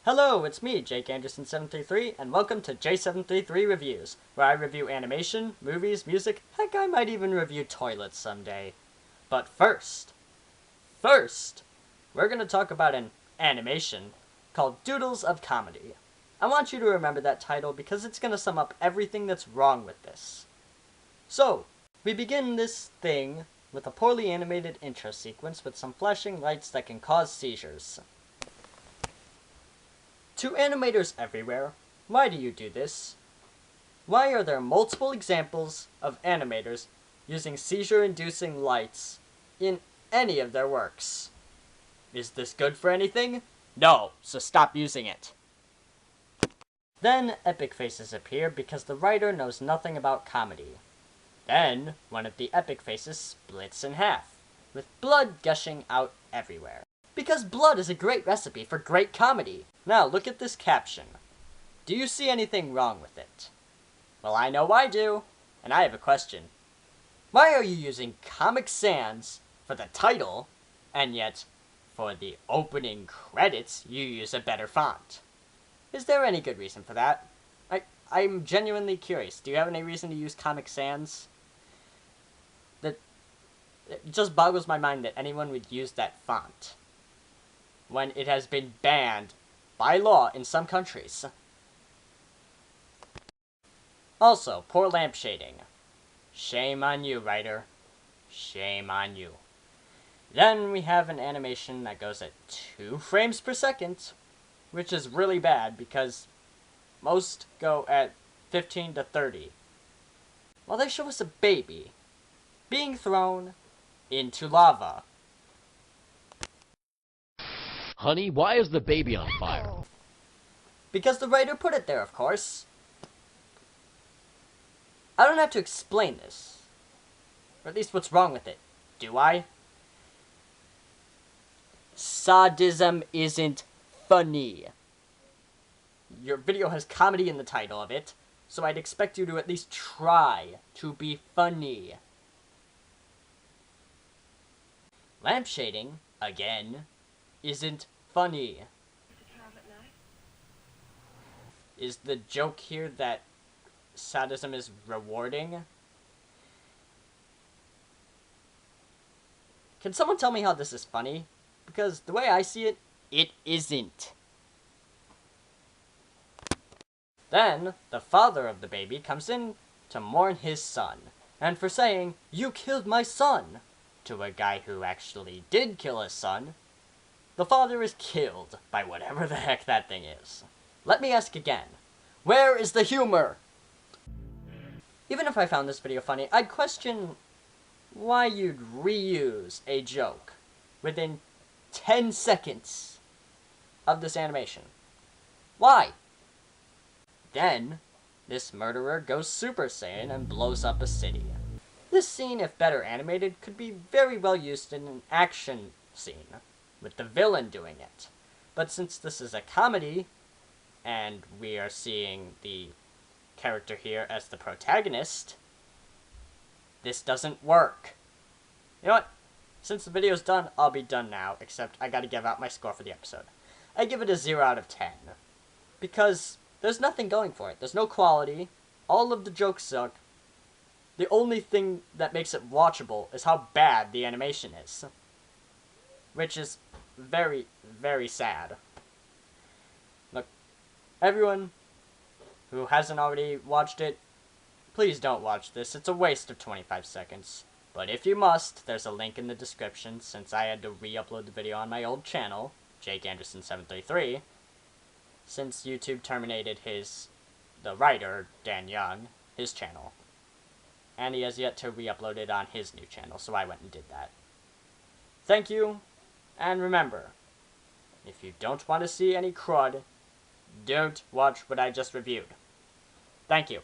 Hello, it's me, J733, and welcome to J733 Reviews, where I review animation, movies, music, heck, I might even review toilets someday. But first, we're gonna talk about an animation called Doodles of Comedy. I want you to remember that title because it's gonna sum up everything that's wrong with this. So, we begin this thing with a poorly animated intro sequence with some flashing lights that can cause seizures. To animators everywhere, why do you do this? Why are there multiple examples of animators using seizure-inducing lights in any of their works? Is this good for anything? No, so stop using it. Then epic faces appear because the writer knows nothing about comedy. Then one of the epic faces splits in half, with blood gushing out everywhere. Because blood is a great recipe for great comedy. Now look at this caption. Do you see anything wrong with it? Well, I know I do, and I have a question. Why are you using Comic Sans for the title, and yet for the opening credits you use a better font? Is there any good reason for that? I'm genuinely curious. Do you have any reason to use Comic Sans? It just boggles my mind that anyone would use that font when it has been banned by law in some countries. Also, poor lamp shading. Shame on you, writer. Shame on you. Then we have an animation that goes at 2 frames per second, which is really bad because most go at 15 to 30. While they show us a baby being thrown into lava. Honey, why is the baby on fire? Because the writer put it there, of course. I don't have to explain this. Or at least what's wrong with it. Do I? Sadism isn't funny. Your video has comedy in the title of it, so I'd expect you to at least try to be funny. Lamp shading, again, isn't funny. Is the joke here that sadism is rewarding? Can someone tell me how this is funny? Because the way I see it, it isn't. Then, the father of the baby comes in to mourn his son, and for saying, "You killed my son," to a guy who actually did kill his son, the father is killed by whatever the heck that thing is. Let me ask again, where is the humor? Even if I found this video funny, I'd question why you'd reuse a joke within 10 seconds of this animation. Why? Then, this murderer goes Super Saiyan and blows up a city. This scene, if better animated, could be very well used in an action scene, with the villain doing it. But since this is a comedy, and we are seeing the character here as the protagonist, this doesn't work. You know what? Since the video's done, I'll be done now, except I gotta give out my score for the episode. I give it a 0 out of 10. Because there's nothing going for it. There's no quality. All of the jokes suck. The only thing that makes it watchable is how bad the animation is. Which is very, very sad. Look, everyone who hasn't already watched it, please don't watch this. It's a waste of 25 seconds. But if you must, there's a link in the description since I had to re-upload the video on my old channel, J733, since YouTube terminated the writer, Dan Young, his channel. And he has yet to re-upload it on his new channel, so I went and did that. Thank you, and remember, if you don't want to see any crud, don't watch what I just reviewed. Thank you.